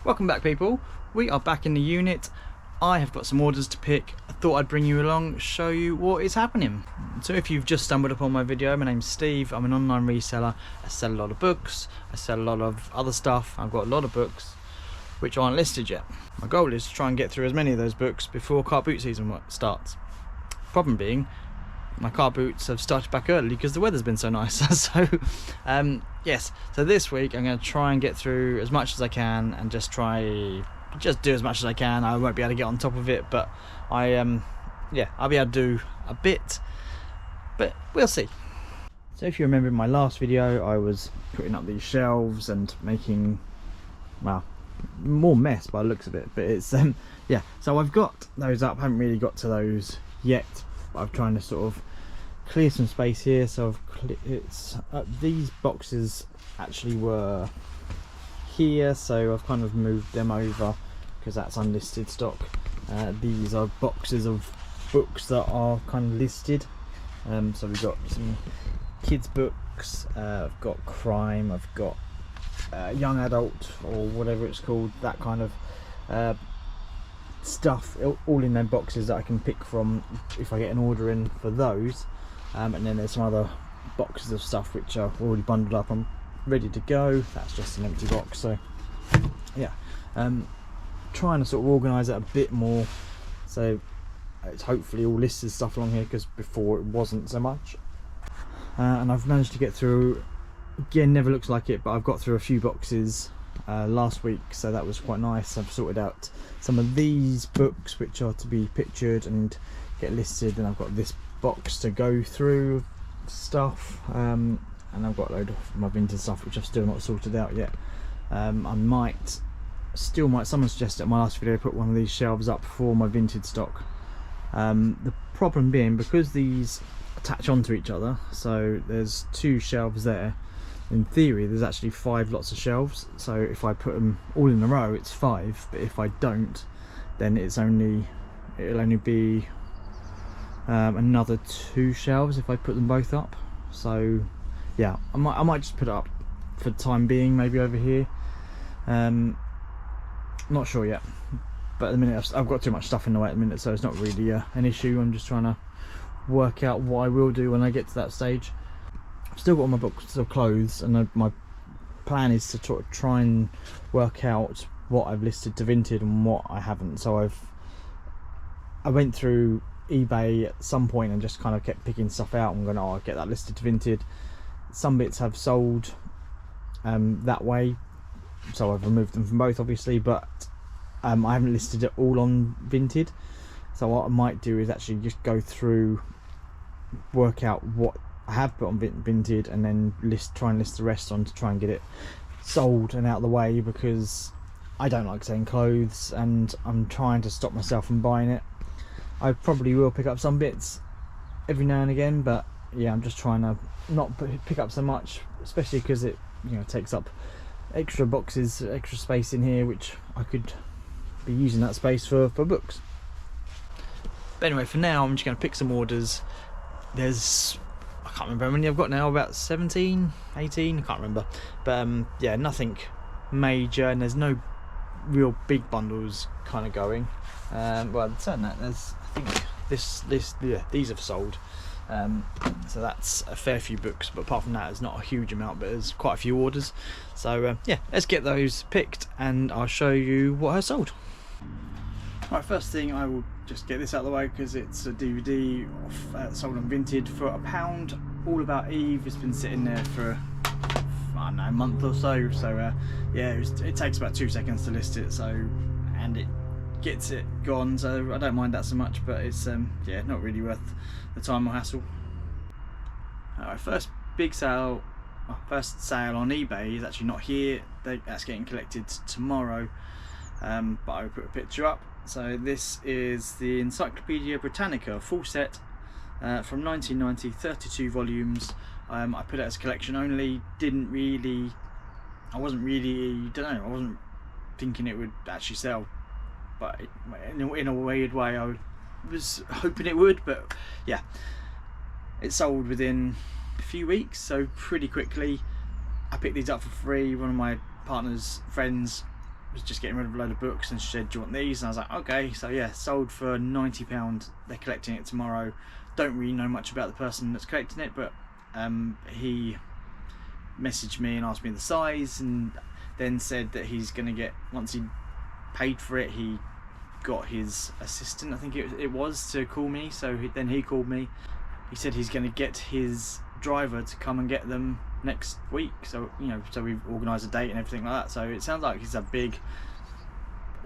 Welcome back, people. We are back in the unit. I have got some orders to pick. I thought I'd bring you along, show you what is happening. So if you've just stumbled upon my video, my name's Steve. I'm an online reseller. I sell a lot of books. I sell a lot of other stuff. I've got a lot of books which aren't listed yet. My goal is to try and get through as many of those books before Carboot season starts. Problem being, my car boots have started back early because the weather's been so nice. So yes, so this week I'm going to try and get through as much as I can and just do as much as I can. I won't be able to get on top of it, but I'll be able to do a bit, but we'll see. So if you remember in my last video, I was putting up these shelves and making, well, more mess by the looks of it, but it's yeah, so I've got those up. I haven't really got to those yet. I'm trying to sort of clear some space here, so these boxes actually were here, so I've kind of moved them over because that's unlisted stock. These are boxes of books that are kind of listed, so we've got some kids books, I've got crime, I've got young adult or whatever it's called, that kind of stuff, all in them boxes that I can pick from if I get an order in for those. And then there's some other boxes of stuff which are already bundled up and ready to go. That's just an empty box. So yeah, trying to sort of organise it a bit more, so it's hopefully all listed stuff along here, because before it wasn't so much. And I've managed to get through, again, never looks like it, but I've got through a few boxes last week, so that was quite nice. I've sorted out some of these books which are to be pictured and get listed, and I've got this box to go through stuff, and I've got a load of my vintage stuff which I've still not sorted out yet. I might, someone suggested in my last video, put one of these shelves up for my vintage stock. The problem being, because these attach onto each other, so there's two shelves there. In theory there's actually 5 lots of shelves, so if I put them all in a row it's 5, but if I don't, then it'll only be another 2 shelves if I put them both up. So yeah, I might just put it up for the time being, maybe over here. Not sure yet, but at the minute I've got too much stuff in the way at the minute, so it's not really an issue. I'm just trying to work out what I will do when I get to that stage. I've still got all my books of clothes, and my plan is to try and work out what I've listed to vintage and what I haven't. So I went through eBay at some point and just kind of kept picking stuff out and going, oh, I'll get that listed to vintage. Some bits have sold that way, so I've removed them from both, obviously, but I haven't listed it all on vintage. So what I might do is actually just go through, work out what I have put on vintage, and then try and list the rest on to try and get it sold and out of the way, because I don't like selling clothes and I'm trying to stop myself from buying it. I probably will pick up some bits every now and again, but yeah, I'm just trying to not pick up so much, especially because it takes up extra boxes, extra space in here, which I could be using that space for books. But anyway, for now I'm just going to pick some orders. I can't remember how many I've got now, about 17, 18, I can't remember, but yeah, nothing major, and there's no real big bundles kind of going. Well, certain that there's, I think these have sold, so that's a fair few books, but apart from that it's not a huge amount, but there's quite a few orders. So yeah, let's get those picked and I'll show you what has sold. Right, first thing, I will just get this out of the way because it's a DVD sold on vintage for £1, all about Eve. It's been sitting there for, I don't know, a month or so. So yeah, it takes about 2 seconds to list it, so, and it gets it gone, so I don't mind that so much, but it's yeah, not really worth the time or hassle. Alright, first sale on eBay is actually not here. That's getting collected tomorrow, but I will put a picture up. So this is the Encyclopedia Britannica full set from 1990, 32 volumes. I put it as collection only. I wasn't thinking it would actually sell, but in a weird way I was hoping it would. But yeah, it sold within a few weeks, so pretty quickly. I picked these up for free. One of my partner's friends was just getting rid of a load of books, and she said, do you want these? And I was like, okay. So yeah, sold for £90. They're collecting it tomorrow. Don't really know much about the person that's collecting it, but he messaged me and asked me the size, and then said that he's going to get, once he paid for it, he got his assistant, I think it was, to call me. So then he called me. He said he's going to get his driver to come and get them next week. So so we've organised a date and everything like that. So it sounds like it's a big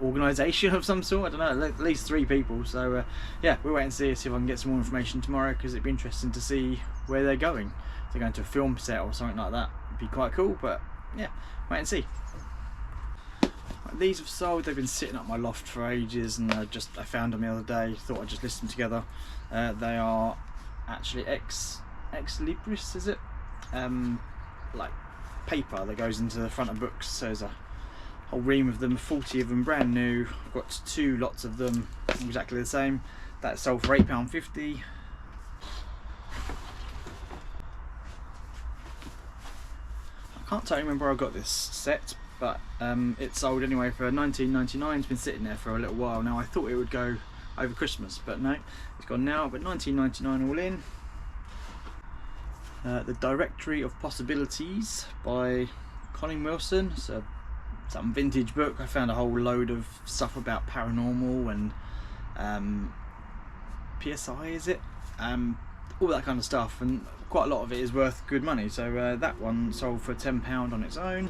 organisation of some sort. I don't know, at least 3 people. So yeah, we'll wait and see if I can get some more information tomorrow, because it'd be interesting to see where they're going. If they're going to a film set or something like that, it'd be quite cool. But yeah, wait and see. These have sold. They've been sitting up my loft for ages, and I found them the other day. Thought I'd just list them together. They are actually ex libris, is it? Like paper that goes into the front of books. So there's a whole ream of them, 40 of them, brand new. I've got 2 lots of them, exactly the same. That sold for £8.50. I can't totally remember where I got this set, but it sold anyway for £19.99. It's been sitting there for a little while now. I thought it would go over Christmas, but no, it's gone now. But £19.99 all in. The Directory of Possibilities by Colin Wilson. So some vintage book. I found a whole load of stuff about paranormal and PSI, is it? All that kind of stuff, and quite a lot of it is worth good money. So that one sold for £10 on its own.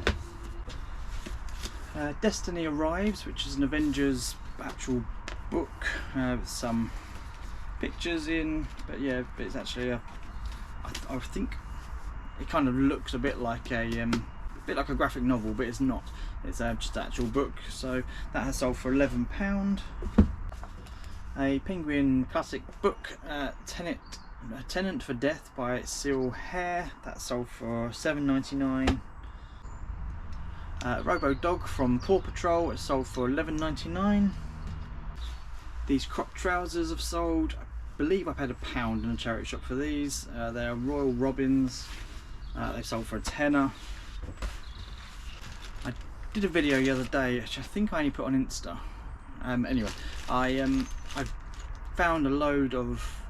Destiny Arrives, which is an Avengers actual book with some pictures in, but yeah, but it's actually I think it kind of looks a bit like a graphic novel, but it's not. It's just an actual book. So that has sold for £11. A Penguin classic book, Tenant for Death by Cyril Hare. That sold for £7.99. Robo Dog from Paw Patrol. It sold for £11.99. These crop trousers have sold. I believe I paid £1 in a charity shop for these. They are Royal Robins. They sold for £10. I did a video the other day, which I think I only put on Insta. Anyway, I found a load of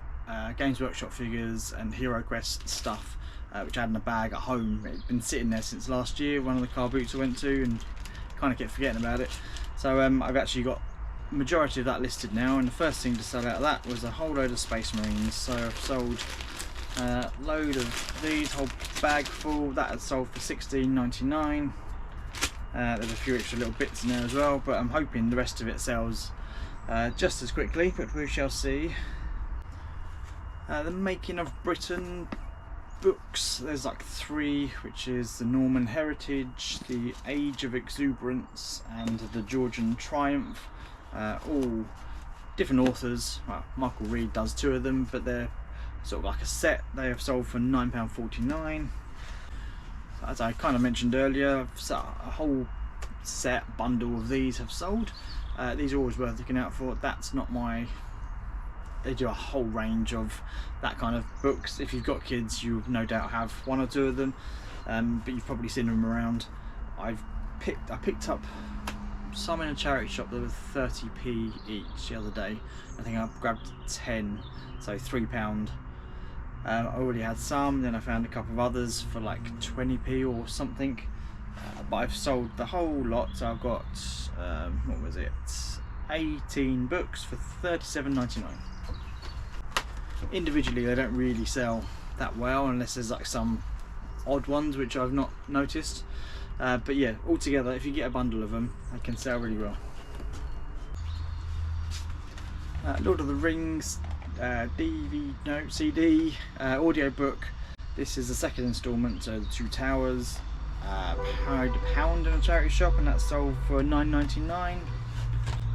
Games Workshop figures and Hero Quest stuff, which I had in a bag at home. It's been sitting there since last year, one of the Carboots I went to, and kind of kept forgetting about it. So I've actually got the majority of that listed now, and the first thing to sell out of that was a whole load of Space Marines. So I've sold a load of these, whole bag full. That had sold for £16.99. There's a few extra little bits in there as well, but I'm hoping the rest of it sells just as quickly, but we shall see. The Making of Britain books, there's like 3, which is the Norman Heritage, the Age of Exuberance, and the Georgian Triumph. All different authors. Well, Michael Reed does 2 of them, but they're sort of like a set. They have sold for £9.49. As I kind of mentioned earlier, a whole set bundle of these have sold. These are always worth looking out for. That's not my... They do a whole range of that kind of books. If you've got kids, you no doubt have 1 or 2 of them, but you've probably seen them around. I picked up some in a charity shop that were 30p each the other day. I think I grabbed 10, so £3. I already had some, then I found a couple of others for like 20p or something, but I've sold the whole lot. So I've got what was it, 18 books for £37.99. Individually they don't really sell that well, unless there's like some odd ones which I've not noticed, but yeah, altogether if you get a bundle of them, they can sell really well. Lord of the Rings CD audio book. This is the second instalment, so the 2 Towers. Paid £1 in a charity shop, and that sold for £9.99.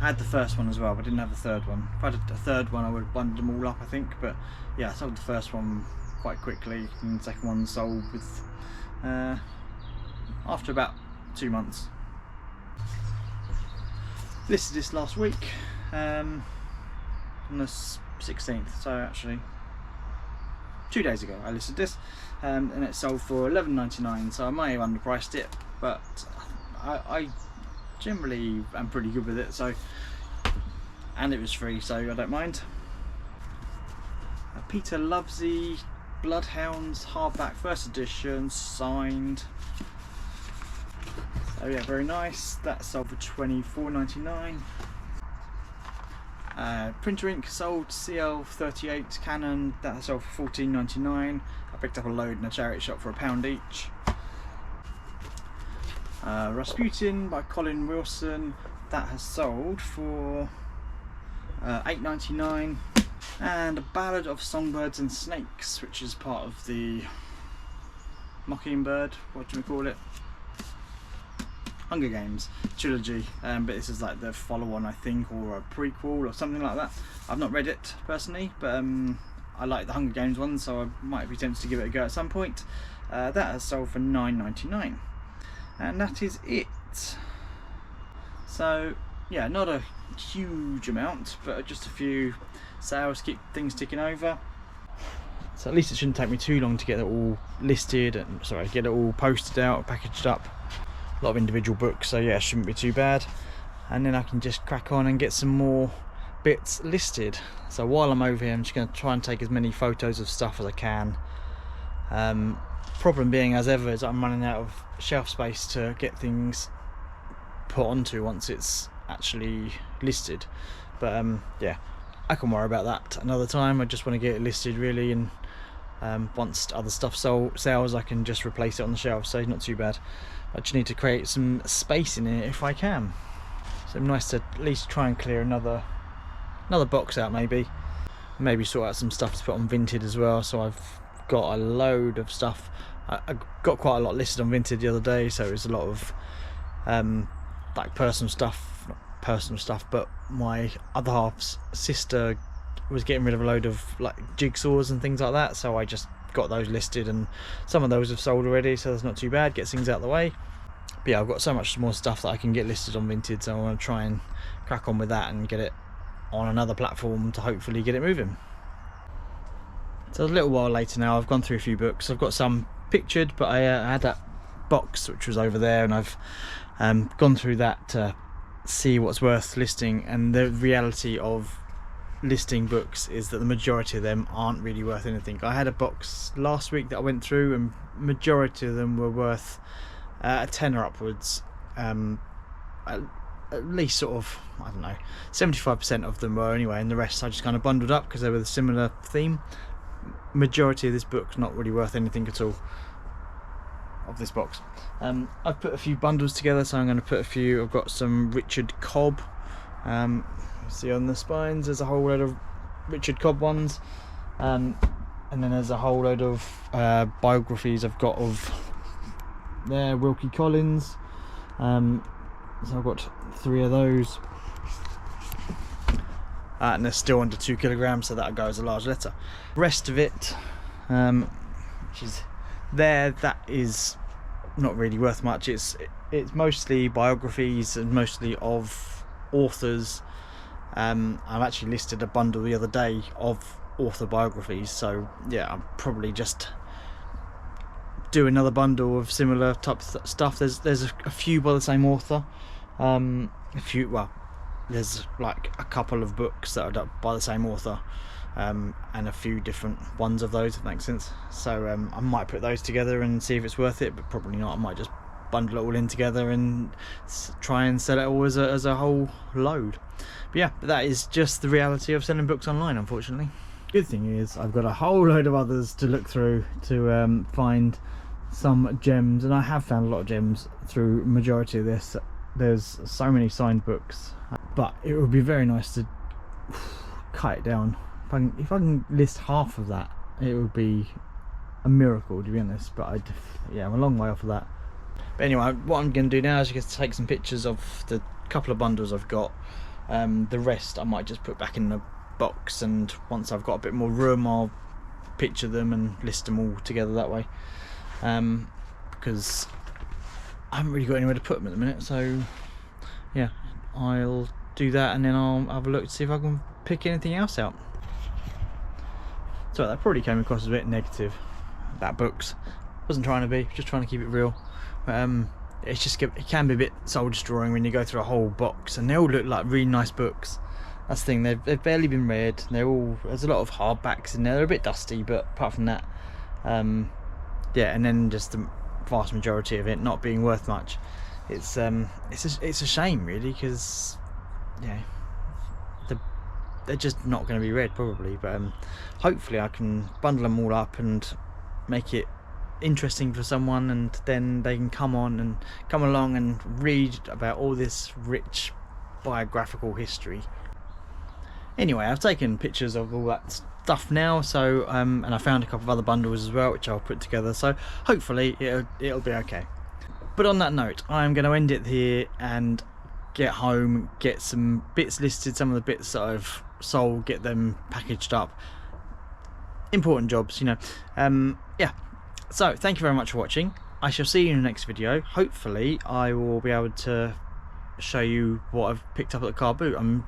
I had the first one as well, but I didn't have the third one. If I had a third one, I would have bundled them all up, I think. But yeah, I sold the first one quite quickly, and the second one sold with after about 2 months. Listed this last week on the 16th, so actually 2 days ago I listed this, and it sold for £11.99. So I may have underpriced it, but I generally I'm pretty good with it, so, and it was free, so I don't mind. Peter Lovesey Bloodhounds hardback, first edition, signed. So yeah, very nice. That sold for $24.99. Printer ink sold, CL38 Canon, that sold for $14.99. I picked up a load in a charity shop for £1 each. Rasputin by Colin Wilson, that has sold for $8.99. And A Ballad of Songbirds and Snakes, which is part of the Mockingbird, what do we call it? Hunger Games trilogy, but this is like the follow-on, I think, or a prequel or something like that. I've not read it personally, but I like the Hunger Games one, so I might be tempted to give it a go at some point. That has sold for $9.99, and that is it. So yeah, not a huge amount, but just a few sales, keep things ticking over. So at least it shouldn't take me too long to get it all listed and get it all posted out, packaged up. A lot of individual books, so yeah, it shouldn't be too bad. And then I can just crack on and get some more bits listed. So while I'm over here, I'm just going to try and take as many photos of stuff as I can. Problem being, as ever, is I'm running out of shelf space to get things put onto once it's actually listed. But yeah, I can worry about that another time. I just want to get it listed really, and once other stuff sells, I can just replace it on the shelf, so not too bad. I just need to create some space in it if I can. So nice to at least try and clear another box out, maybe sort out some stuff to put on Vinted as well. So I've got a load of stuff. I got quite a lot listed on Vinted the other day, so it's a lot of like personal stuff, not personal stuff, but my other half's sister was getting rid of a load of like jigsaws and things like that, so I just got those listed, and some of those have sold already, so that's not too bad, gets things out of the way. But yeah, I've got so much more stuff that I can get listed on Vinted, so I want to try and crack on with that and get it on another platform to hopefully get it moving. So a little while later now, I've gone through a few books. I've got some pictured, but I had that box which was over there, and I've gone through that to see what's worth listing. And the reality of listing books is that the majority of them aren't really worth anything. I had a box last week that I went through, and majority of them were worth a tenner upwards. At least sort of, I don't know, 75% of them were anyway, and the rest I just kind of bundled up because they were the similar theme. Majority of this book's not really worth anything at all, of this box. I've put a few bundles together, so I'm going to put a few. I've got some Richard Cobb. See on the spines there's a whole load of Richard Cobb ones, and then there's a whole load of biographies I've got of Wilkie Collins. So I've got 3 of those, and they're still under 2 kilograms, so that'll go as a large letter. Rest of it, which is there, that is not really worth much. It's mostly biographies and mostly of authors. I've actually listed a bundle the other day of author biographies, so yeah, I'll probably just do another bundle of similar type of stuff. There's a few by the same author, there's like a couple of books that are by the same author, and a few different ones of those, if that makes sense. So I might put those together and see if it's worth it, but probably not. I might just bundle it all in together and try and sell it all as a whole load. But yeah, that is just the reality of selling books online, unfortunately. Good thing is I've got a whole load of others to look through to find some gems, and I have found a lot of gems through majority of this. There's so many signed books, but it would be very nice to cut it down. If I can list half of that, it would be a miracle, to be honest. But yeah, I'm a long way off of that. But anyway, what I'm going to do now is just take some pictures of the couple of bundles I've got. The rest I might just put back in the box, and once I've got a bit more room, I'll picture them and list them all together that way. Because I haven't really got anywhere to put them at the minute, so yeah, I'll do that, and then I'll have a look to see if I can pick anything else out. So that probably came across as a bit negative about books. Wasn't trying to be, just trying to keep it real. it's just, it can be a bit soul destroying when you go through a whole box and they all look like really nice books. That's the thing, they've barely been read. There's a lot of hardbacks in there. They're a bit dusty, but apart from that, yeah. And then just the vast majority of it not being worth much. It's a shame really, because yeah, they're just not going to be read probably. But hopefully I can bundle them all up and make it interesting for someone, and then they can come along and read about all this rich biographical history. Anyway, I've taken pictures of all that stuff now, so and I found a couple of other bundles as well, which I'll put together, so hopefully it'll be okay. But on that note, I'm going to end it here and get home, get some bits listed, some of the bits that I've sold, get them packaged up. Important jobs, you know. Yeah, so thank you very much for watching. I shall see you in the next video. Hopefully I will be able to show you what I've picked up at the Carboot. I'm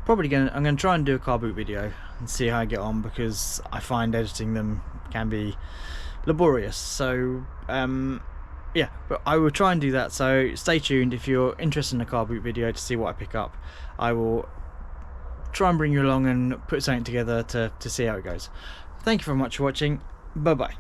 gonna try and do a Carboot video and see how I get on, because I find editing them can be laborious. So yeah, but I will try and do that, so stay tuned if you're interested in a Carboot video to see what I pick up. I will try and bring you along and put something together to see how it goes. Thank you very much for watching. Bye bye.